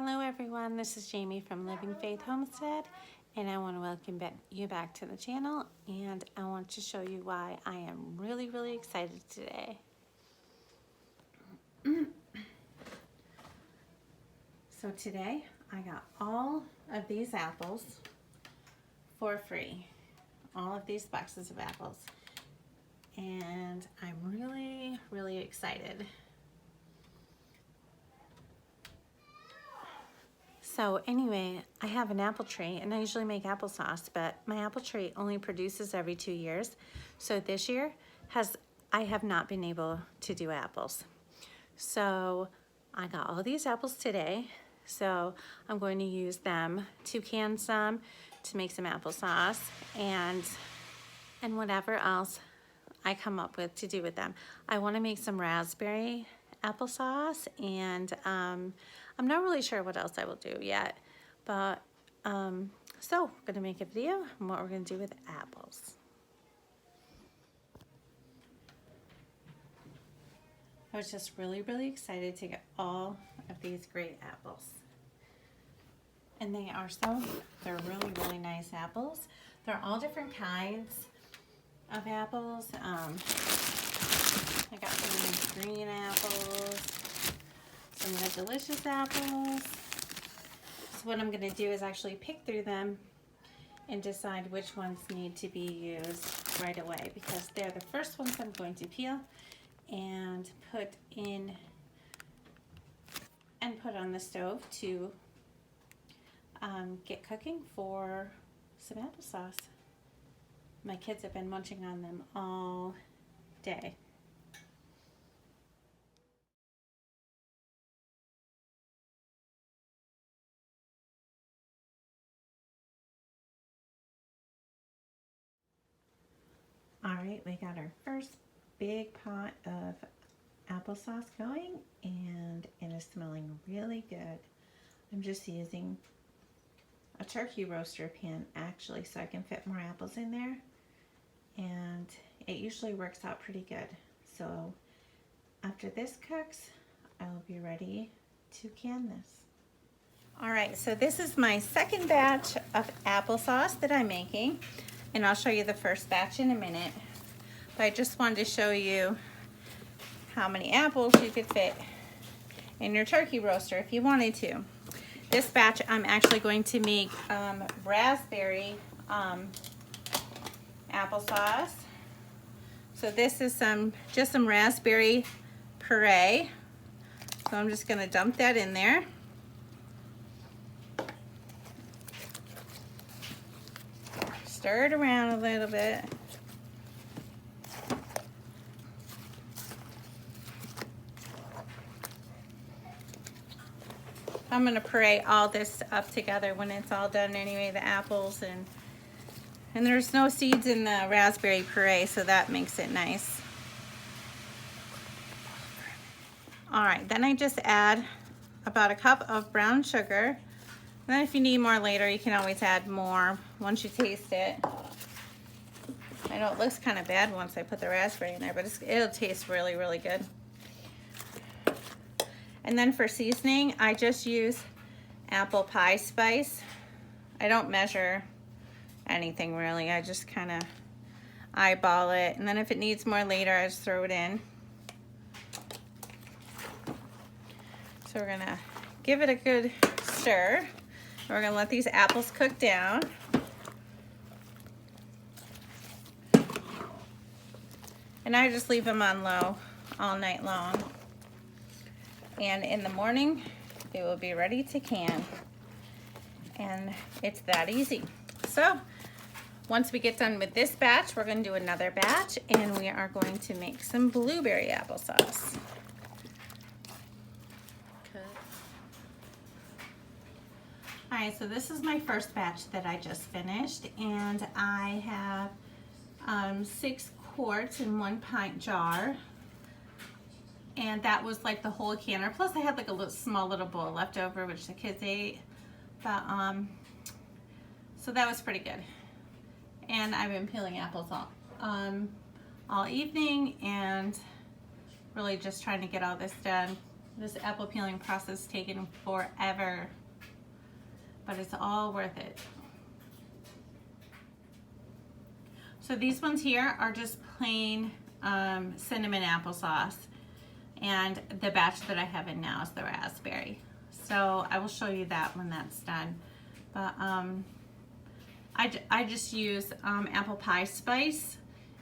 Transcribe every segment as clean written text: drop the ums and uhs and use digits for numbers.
Hello everyone, this is Jamie from Living Faith Homestead, and I want to welcome you back to the channel, and I want to show you why I am really excited today. So today I got all of these apples for free, all of these boxes of apples, and I'm really excited. So anyway, I have an apple tree and I usually make applesauce, but my apple tree only produces every 2 years. So this year I have not been able to do apples. So I got all these apples today. So I'm going to use them to can some, to make some applesauce, and whatever else I come up with to do with them. I want to make some raspberry applesauce, and I'm not really sure what else I will do yet, but so I'm gonna make a video on what we're gonna do with apples. I was just really excited to get all of these great apples, and they're really nice apples. They're all different kinds of apples. I got some green apples, some of the delicious apples. So what I'm going to do is actually pick through them and decide which ones need to be used right away, because they're the first ones I'm going to peel and put on the stove to get cooking for some applesauce. My kids have been munching on them all day. All right, we got our first big pot of applesauce going, and it is smelling really good. I'm just using a turkey roaster pan actually, so I can fit more apples in there, and it usually works out pretty good. So after this cooks, I'll be ready to can this. All right, so this is my second batch of applesauce that I'm making, and I'll show you the first batch in a minute. But I just wanted to show you how many apples you could fit in your turkey roaster if you wanted to. This batch I'm actually going to make raspberry applesauce. So this is just some raspberry puree. So I'm just gonna dump that in there. Stir it around a little bit. I'm gonna puree all this up together when it's all done anyway, the apples, and there's no seeds in the raspberry puree, so that makes it nice. All right, then I just add about a cup of brown sugar. And then if you need more later, you can always add more once you taste it. I know it looks kind of bad once I put the raspberry in there, but it'll taste really good. And then for seasoning, I just use apple pie spice. I don't measure anything really. I just kind of eyeball it. And then if it needs more later, I just throw it in. So we're gonna give it a good stir. We're gonna let these apples cook down. And I just leave them on low all night long. And in the morning, they will be ready to can. And it's that easy. So once we get done with this batch, we're gonna do another batch, and we are going to make some blueberry applesauce. All right, so this is my first batch that I just finished, and I have 6 quarts in 1 pint jar, and that was like the whole canner. Plus I had like a small little bowl left over, which the kids ate, but so that was pretty good. And I've been peeling apples all evening, and really just trying to get all this done This apple peeling process taken forever, but it's all worth it. So these ones here are just plain cinnamon applesauce, and the batch that I have in now is the raspberry. So I will show you that when that's done. But I just use apple pie spice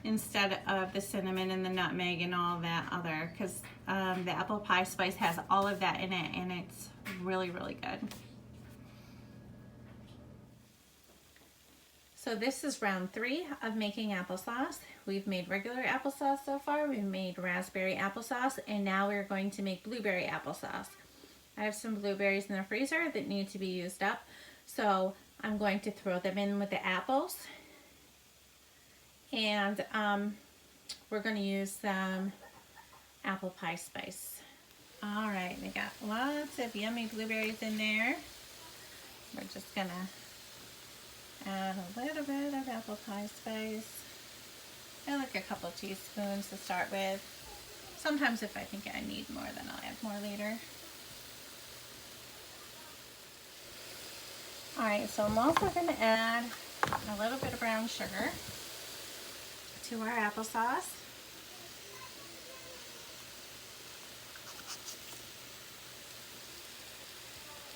instead of the cinnamon and the nutmeg and all that other, because the apple pie spice has all of that in it, and it's really, really good. So this is round 3 of making applesauce. We've made regular applesauce so far, we've made raspberry applesauce, and now we're going to make blueberry applesauce. I have some blueberries in the freezer that need to be used up, so I'm going to throw them in with the apples. And we're going to use some apple pie spice. All right, we got lots of yummy blueberries in there. We're just going to add a little bit of apple pie spice. I like a couple teaspoons to start with. Sometimes if I think I need more, then I'll add more later. All right, so I'm also going to add a little bit of brown sugar to our applesauce.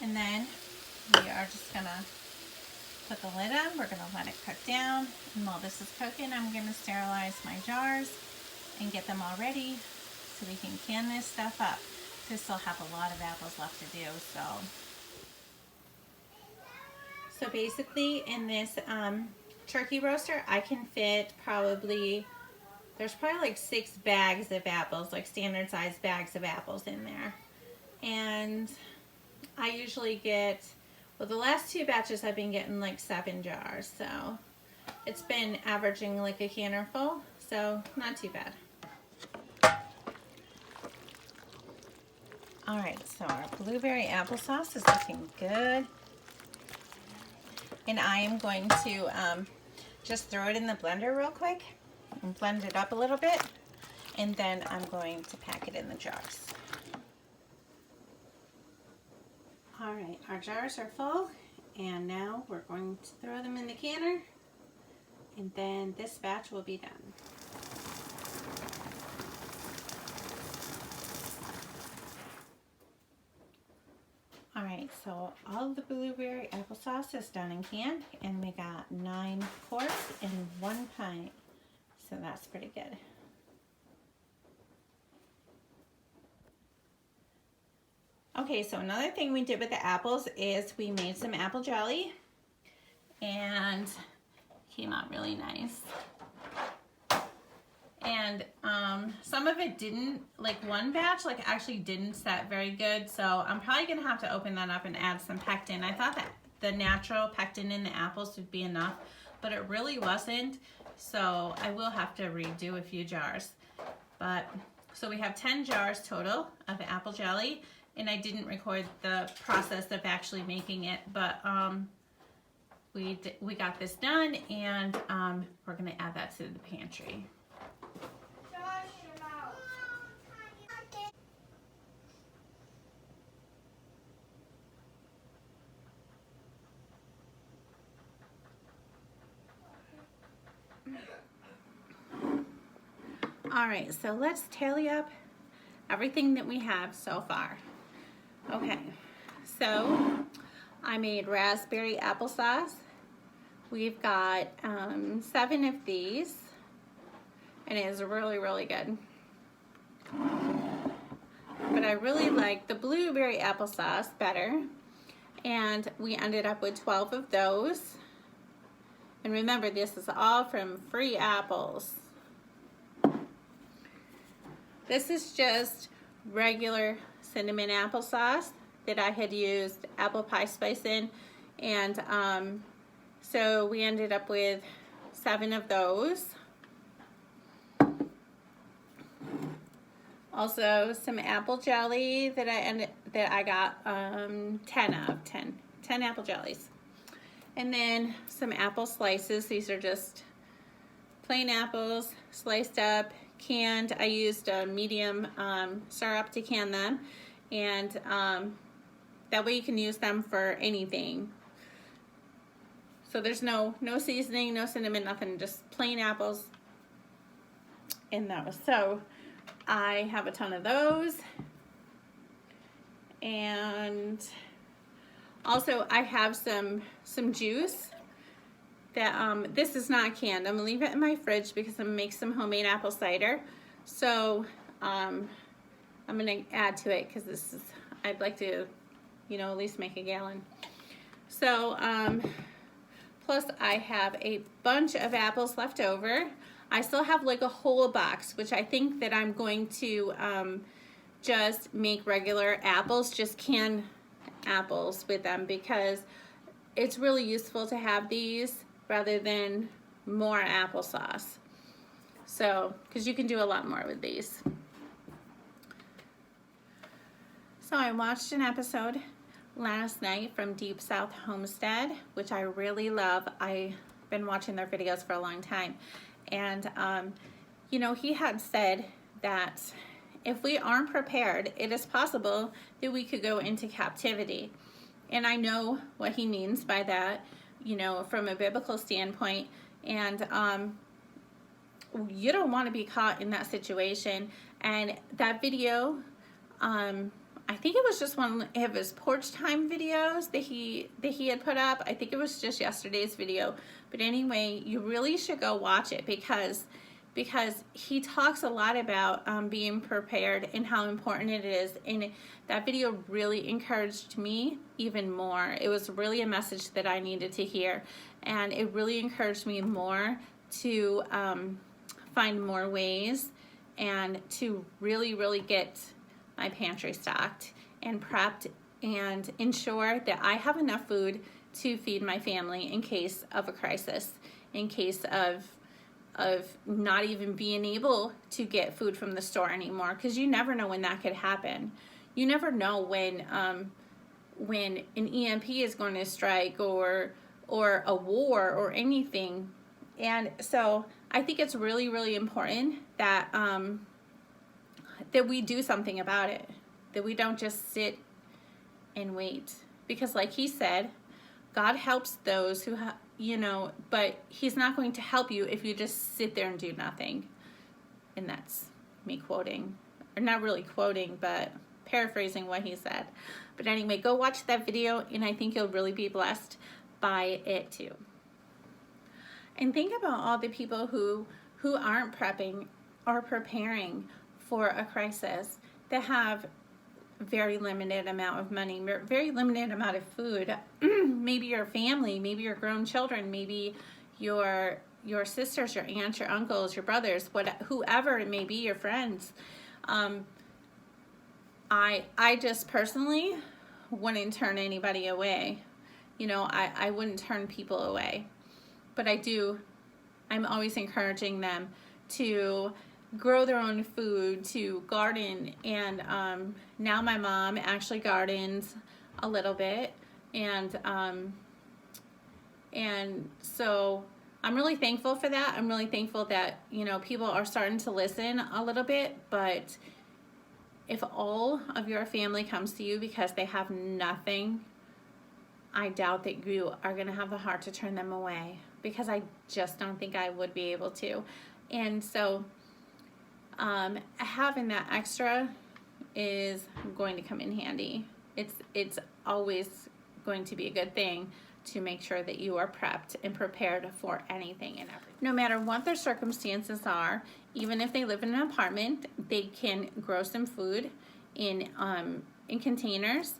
And then we are just going to put the lid on. We're going to let it cook down. And while this is cooking, I'm going to sterilize my jars and get them all ready so we can can this stuff up. We still have a lot of apples left to do. So basically in this turkey roaster, I can fit there's probably like 6 bags of apples, like standard size bags of apples in there. And I usually get, well, the last 2 batches I've been getting like 7 jars. So it's been averaging like a canner full, so not too bad. All right, so our blueberry applesauce is looking good. And I am going to just throw it in the blender real quick and blend it up a little bit, and then I'm going to pack it in the jars. All right, our jars are full, and now we're going to throw them in the canner, and then this batch will be done. All right, so all of the blueberry applesauce is done and canned, and we got 9 quarts and 1 pint, so that's pretty good. Okay, so another thing we did with the apples is we made some apple jelly, and it came out really nice. And some of it didn't, like one batch actually didn't set very good, so I'm probably gonna have to open that up and add some pectin. I thought that the natural pectin in the apples would be enough, but it really wasn't, so I will have to redo a few jars. But so we have 10 jars total of apple jelly, and I didn't record the process of actually making it, but we got this done, and we're gonna add that to the pantry. All right, so let's tally up everything that we have so far. Okay, so I made raspberry applesauce. We've got 7 of these, and it is really, really good. But I really like the blueberry applesauce better, and we ended up with 12 of those. And remember, this is all from free apples. This is just regular cinnamon applesauce that I had used apple pie spice in, and so we ended up with 7 of those. Also some apple jelly that I got 10 apple jellies, and then some apple slices. These are just plain apples sliced up, canned. I used a medium syrup to can them, and that way you can use them for anything. So there's no seasoning, no cinnamon, nothing, just plain apples. And that was so. I have a ton of those. And also I have some juice that this is not canned. I'm gonna leave it in my fridge because I'm gonna make some homemade apple cider. So I'm gonna add to it because this is, I'd like to, you know, at least make a gallon. So plus I have a bunch of apples left over. I still have like a whole box, which I think that I'm going to just make regular apples, just canned apples with them, because it's really useful to have these rather than more applesauce. So, because you can do a lot more with these. So I watched an episode last night from Deep South Homestead, which I really love. I've been watching their videos for a long time. And, you know, he had said that if we aren't prepared, it is possible that we could go into captivity. And I know what he means by that, you know, from a biblical standpoint. And you don't want to be caught in that situation. And that video, I think it was just one of his porch time videos that he had put up. I think it was just yesterday's video. But anyway, you really should go watch it because he talks a lot about being prepared and how important it is. And that video really encouraged me even more. It was really a message that I needed to hear. And it really encouraged me more to find more ways and to really get my pantry stocked and prepped and ensure that I have enough food to feed my family in case of a crisis, in case of not even being able to get food from the store anymore, because you never know when that could happen. You never know when an EMP is going to strike or a war or anything. And so I think it's really important that that we do something about it, that we don't just sit and wait, because like he said, God helps those who you know, but he's not going to help you if you just sit there and do nothing. And that's me quoting, or not really quoting, but paraphrasing what he said. But anyway, go watch that video, and I think you'll really be blessed by it too. And think about all the people who aren't prepping or preparing for a crisis, that have very limited amount of money, very limited amount of food. Maybe your family, maybe your grown children, maybe your sisters, your aunts, your uncles, your brothers, whoever it may be, your friends. I just personally wouldn't turn anybody away. You know, I wouldn't turn people away. But I'm always encouraging them to grow their own food, to garden. And now my mom actually gardens a little bit. And so I'm really thankful for that. I'm really thankful that, you know, people are starting to listen a little bit. But if all of your family comes to you because they have nothing, I doubt that you are going to have the heart to turn them away, because I just don't think I would be able to. And so having that extra is going to come in handy. It's always going to be a good thing to make sure that you are prepped and prepared for anything and everything. No matter what their circumstances are, even if they live in an apartment, they can grow some food in containers.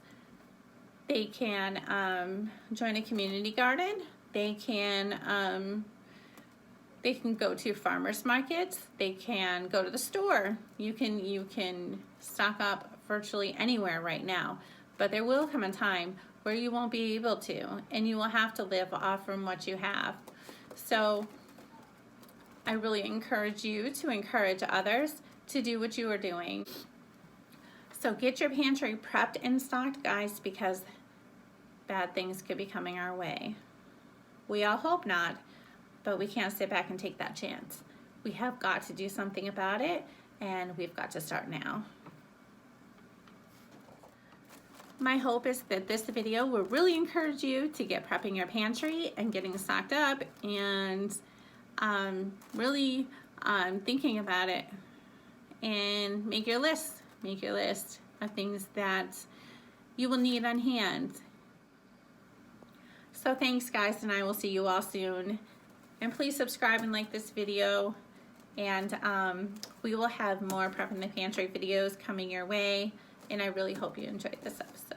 They can join a community garden. They can go to farmers markets. They can go to the store. You can stock up virtually anywhere right now, but there will come a time where you won't be able to, and you will have to live off from what you have. So I really encourage you to encourage others to do what you are doing. So get your pantry prepped and stocked, guys, because bad things could be coming our way. We all hope not, but we can't sit back and take that chance. We have got to do something about it, and we've got to start now. My hope is that this video will really encourage you to get prepping your pantry and getting stocked up and really thinking about it, and make your list. Make your list of things that you will need on hand. So thanks guys, and I will see you all soon. And please subscribe and like this video, and we will have more Prep in the Pantry videos coming your way, and I really hope you enjoyed this episode.